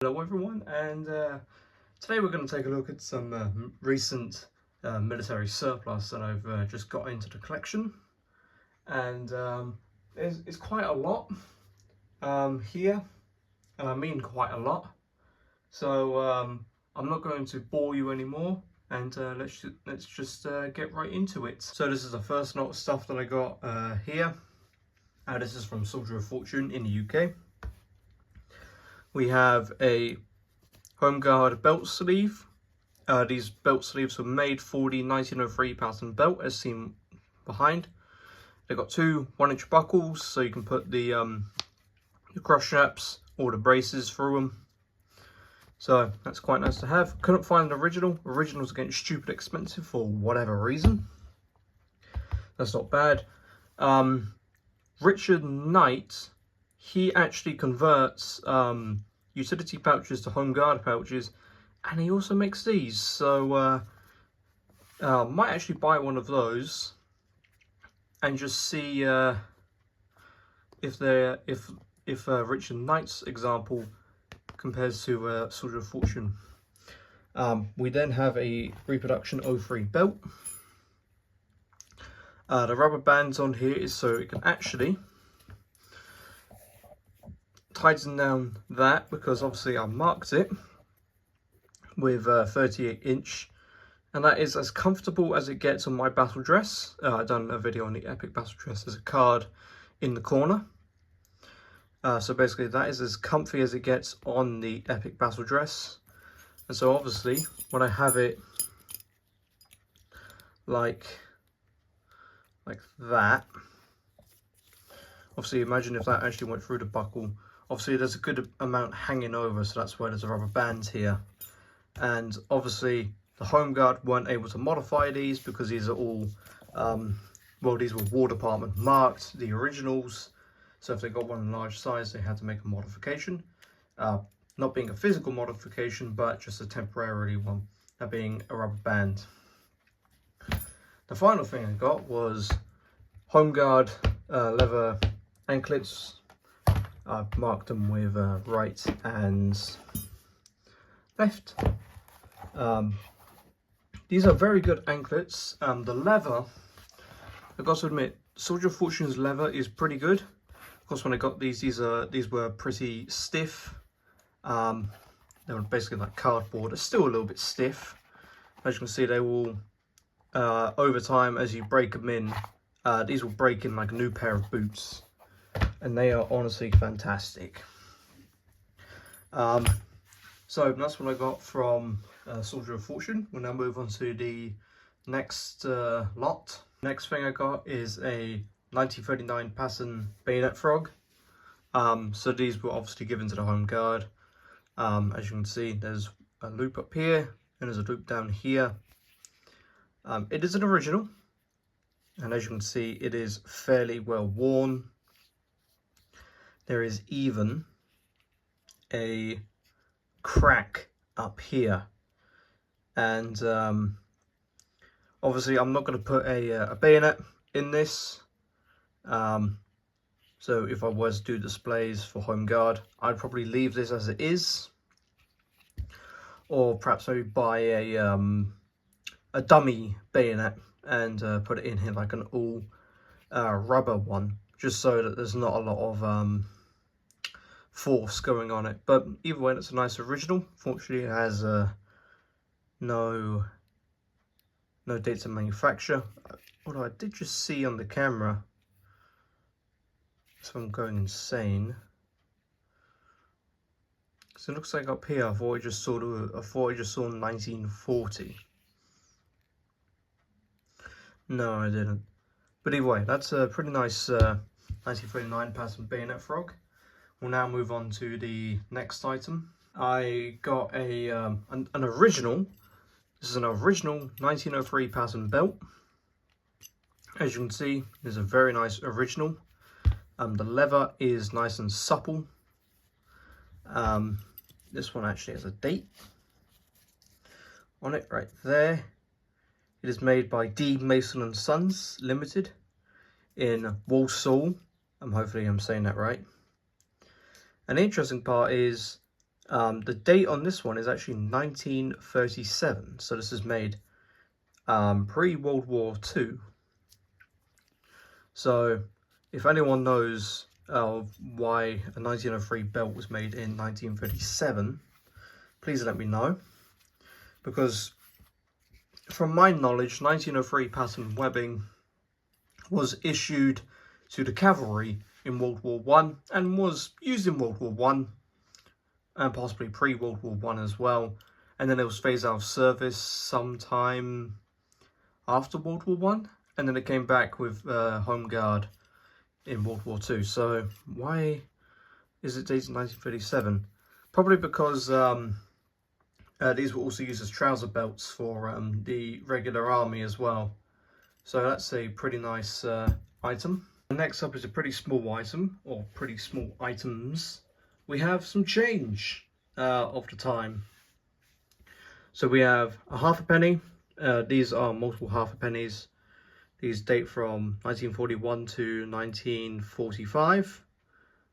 Hello everyone, and today we're going to take a look at some recent military surplus that I've just got into the collection, and it's quite a lot here, and I mean quite a lot. So I'm not going to bore you anymore, and let's just get right into it. So this is the first lot of stuff that I got here. This is from Soldier of Fortune in the UK. We have a Home Guard belt sleeve. These belt sleeves were made for the 1903 pattern belt, as seen behind. They've got two 1-inch buckles, so you can put the cross straps or the braces through them. So that's quite nice to have. Couldn't find an original. Originals are getting stupid expensive for whatever reason. That's not bad. Richard Knight, he actually converts utility pouches to Home Guard pouches, and he also makes these. So might actually buy one of those and just see if Richard Knight's example compares to Soldier of Fortune. We then have a reproduction 03 belt. The rubber bands on here is so it can actually tighten down that, because obviously I marked it with 38-inch, and that is as comfortable as it gets on my battle dress. I've done a video on the Epic battle dress. There's a card in the corner. So basically that is as comfy as it gets on the Epic battle dress. And so obviously when I have it like that, obviously imagine if that actually went through the buckle. Obviously there's a good amount hanging over, so that's why there's a rubber band here. And obviously the Home Guard weren't able to modify these because these are all, well, these were War Department marked, the originals. So if they got one in large size, they had to make a modification. Not being a physical modification, but just a temporary one, that being a rubber band. The final thing I got was Home Guard leather anklets. I've marked them with right and left. These are very good anklets. The leather, I've got to admit, Soldier of Fortune's leather is pretty good. Of course, when I got these were pretty stiff. They were basically like cardboard. They're still a little bit stiff. As you can see, they will, over time, as you break them in, these will break in like a new pair of boots. And they are honestly fantastic. So that's what I got from Soldier of Fortune. We'll now move on to the next lot. Next thing I got is a 1939 Pattern Bayonet frog. So these were obviously given to the Home Guard. As you can see, there's a loop up here and there's a loop down here. It is an original, and as you can see, it is fairly well worn. There is even a crack up here, and obviously I'm not going to put a bayonet in this. So if I was to do displays for Home Guard, I'd probably leave this as it is, or perhaps maybe buy a dummy bayonet and put it in here like an all rubber one, just so that there's not a lot of force going on it. But either way, it's a nice original. Fortunately, it has no dates of manufacture, although I did just see on the camera, so I'm going insane. So it looks like up here, I thought I just saw 1940. No, I didn't. But either way, that's a pretty nice 1939 Pattern Bayonet frog. We'll now move on to the next item. I got an original. This is an original 1903 Pattern belt. As you can see, there's a very nice original. The leather is nice and supple. This one actually has a date on it right there. It is made by D. Mason and Sons Limited in Walsall. Hopefully I'm saying that right. And the interesting part is The date on this one is actually 1937, so this is made pre-World War II. So if anyone knows why a 1903 belt was made in 1937, please let me know, because from my knowledge, 1903 pattern webbing was issued to the cavalry in World War One and was used in World War One and possibly pre-World War One as well, and then it was phased out of service sometime after World War One, and then it came back with Home Guard in World War Two. So why is it dated 1937? Probably because these were also used as trouser belts for the regular army as well. So that's a pretty nice item. Next up is a pretty small item, or pretty small items. We have some change of the time. So we have a half a penny. These are multiple half a pennies. These date from 1941 to 1945.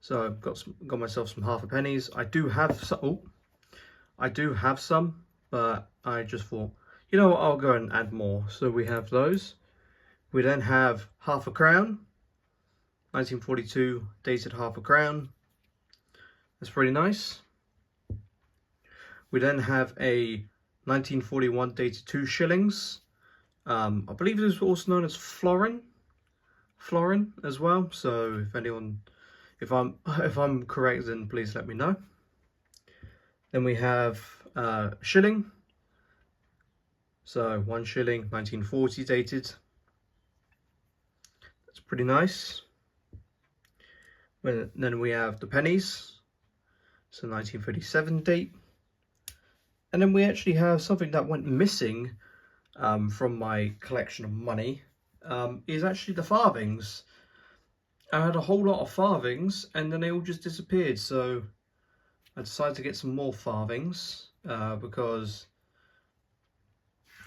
So I've got myself some half a pennies. I do have some. Oh, I do have some, but I just thought, you know what, I'll go and add more. So we have those. We then have half a crown, 1942 dated half a crown. That's pretty nice. We then have a 1941 dated 2 shillings. I believe it is also known as florin as well. So if anyone, if I'm correct, then please let me know. Then we have shilling. So 1 shilling, 1940 dated. That's pretty nice. Then we have the pennies. So 1937 date. And then we actually have something that went missing from my collection of money, is actually the farthings. I had a whole lot of farthings and then they all just disappeared. So I decided to get some more farthings because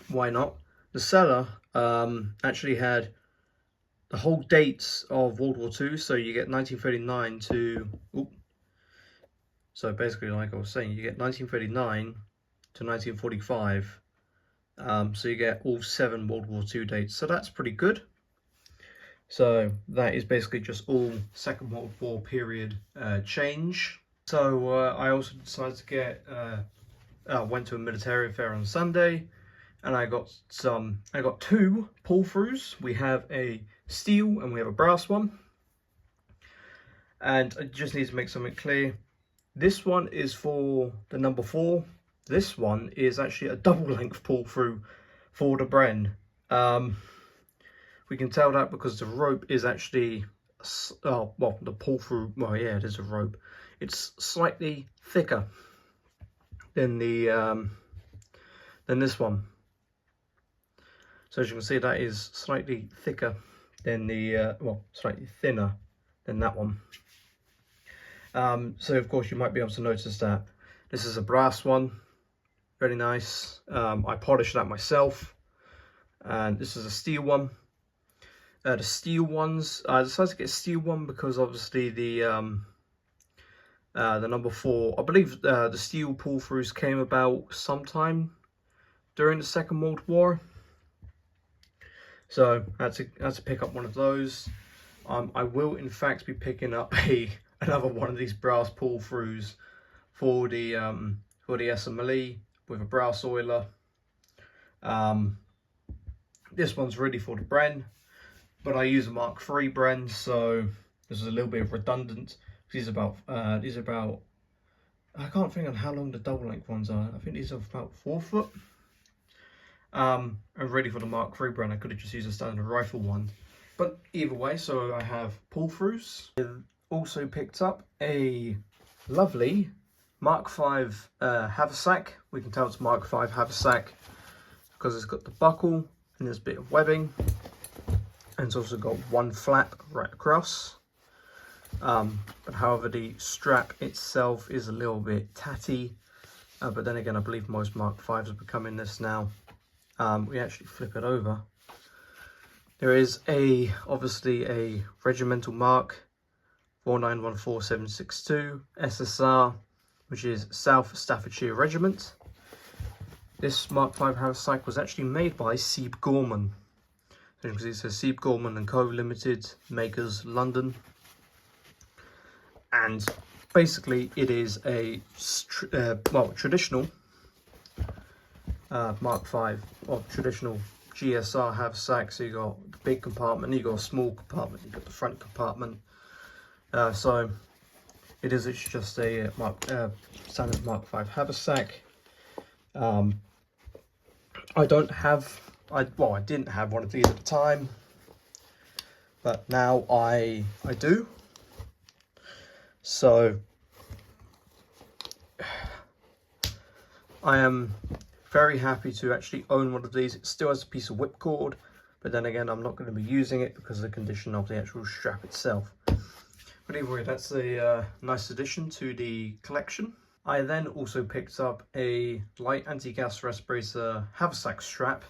why not? The seller actually had the whole dates of World War II. So you get 1939 to... Ooh, so basically, like I was saying, you get 1939 to 1945. So you get all 7 World War II dates. So that's pretty good. So that is basically just all Second World War period change. So I also decided to get, went to a Militaria fair on Sunday, and I got 2 pull-throughs. We have a steel and we have a brass one. And I just need to make something clear. This one is for the number 4. This one is actually a double length pull-through for the Bren. We can tell that because the rope is actually, well, the pull-through, well, yeah, it is a rope. It's slightly thicker than the than this one. So as you can see, that is slightly thicker than the, well, slightly thinner than that one. So of course you might be able to notice that this is a brass one, very nice. I polished that myself, and this is a steel one. The steel ones, I decided to get a steel one because obviously the number 4, I believe the steel pull-throughs came about sometime during the Second World War. So I had to pick up one of those. I will in fact be picking up another one of these brass pull-throughs for the SMLE with a brass oiler. This one's really for the Bren, but I use a Mark III Bren, so this is a little bit redundant. These are about I can't think on how long the double length ones are. I think these are about 4 foot. And ready for the Mark III Bren. I could have just used a standard rifle one. But either way, so I have pull-throughs. I've also picked up a lovely Mark V Haversack. We can tell it's Mark V Haversack because it's got the buckle and there's a bit of webbing. And it's also got one flap right across. But however, the strap itself is a little bit tatty. But then again, I believe most Mark Vs are becoming this now. We actually flip it over. There is obviously a regimental mark 4914762 SSR which is South Staffordshire Regiment. This Mk5 Haversack was actually made by Sieb Gorman. So you can see it says Sieb Gorman and Co Limited, makers London. And basically it is a traditional Mk5 or traditional GSR haversack. So you got the big compartment, you got a small compartment, you got the front compartment. So it's just a standard Mk5 haversack. I didn't have one of these at the time, but now I do. So I am very happy to actually own one of these. It still has a piece of whipcord, but then again, I'm not going to be using it because of the condition of the actual strap itself. But anyway, that's a nice addition to the collection. I then also picked up a light anti-gas respirator haversack strap.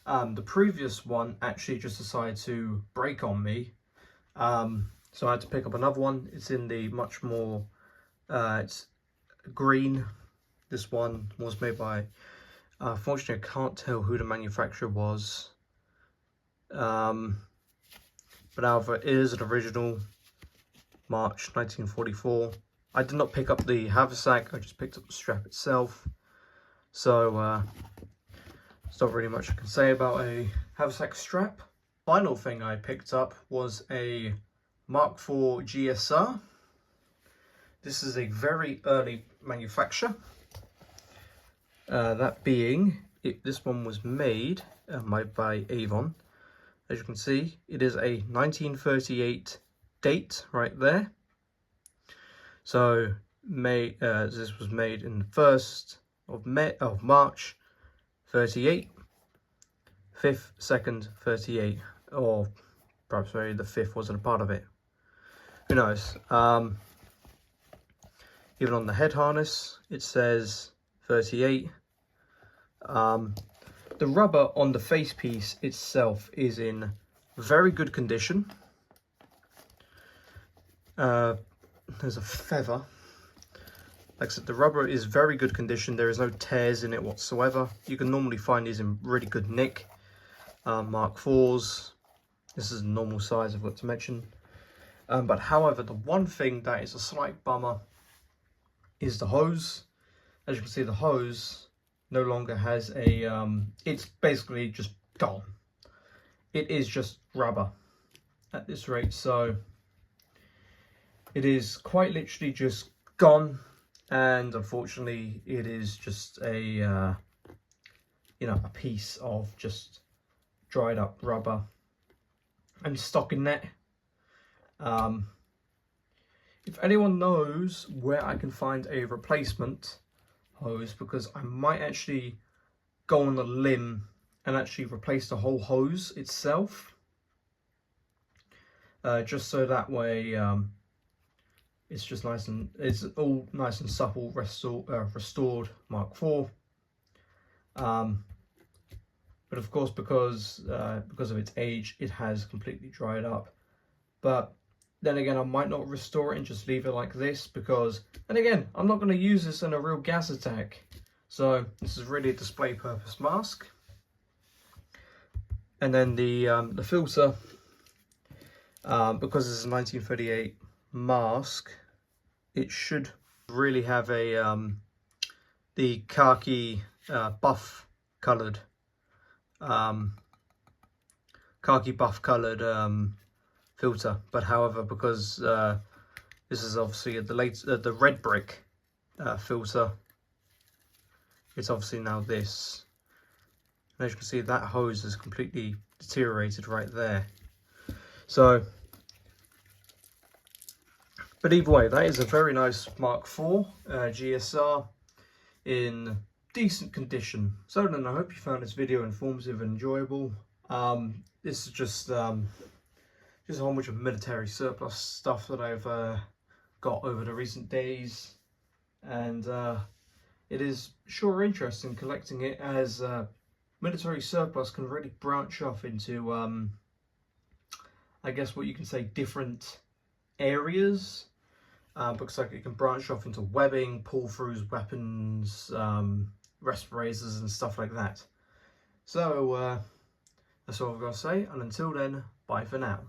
The previous one actually just decided to break on me. So I had to pick up another one. It's in the much more, it's green. This one was made by, unfortunately I can't tell who the manufacturer was. But however, it is an original, March 1944. I did not pick up the haversack, I just picked up the strap itself. So there's not really much I can say about a haversack strap. Final thing I picked up was a Mk4 GSR. This is a very early manufacture. That being, this one was made by Avon. As you can see, it is a 1938 date right there. So this was made in the 1st of March 38, 5th, 2nd, 38, or perhaps maybe the 5th wasn't a part of it. Who knows? Even on the head harness, it says 38. The rubber on the face piece itself is in very good condition. There's a feather. Like I said, the rubber is very good condition. There is no tears in it whatsoever. You can normally find these in really good nick. Mk4s. This is a normal size, I've got to mention. But however, the one thing that is a slight bummer is the hose. As you can see, the hose no longer has a, it's basically just gone. It is just rubber at this rate, so it is quite literally just gone, and unfortunately it is just a, you know, a piece of just dried up rubber and stockinette. If anyone knows where I can find a replacement hose, because I might actually go on a limb and actually replace the whole hose itself, just so that way it's just nice and it's all nice and supple, restored Mk4. But of course, because of its age, it has completely dried up. But then again, I might not restore it and just leave it like this, because then again, I'm not going to use this in a real gas attack. So this is really a display purpose mask. And then the filter, because this is a 1938 mask, it should really have a the khaki buff coloured filter. But however, because this is obviously the red brick filter, it's obviously now this. And as you can see, that hose is completely deteriorated right there. So, but either way, that is a very nice Mk4 GSR in decent condition. So then, I hope you found this video informative and enjoyable. This is just a whole bunch of military surplus stuff that I've got over the recent days, and it is sure interesting collecting it, as military surplus can really branch off into I guess what you can say different areas. because like it can branch off into webbing, pull-throughs, weapons, respirators and stuff like that. So that's all I've got to say, and until then, bye for now.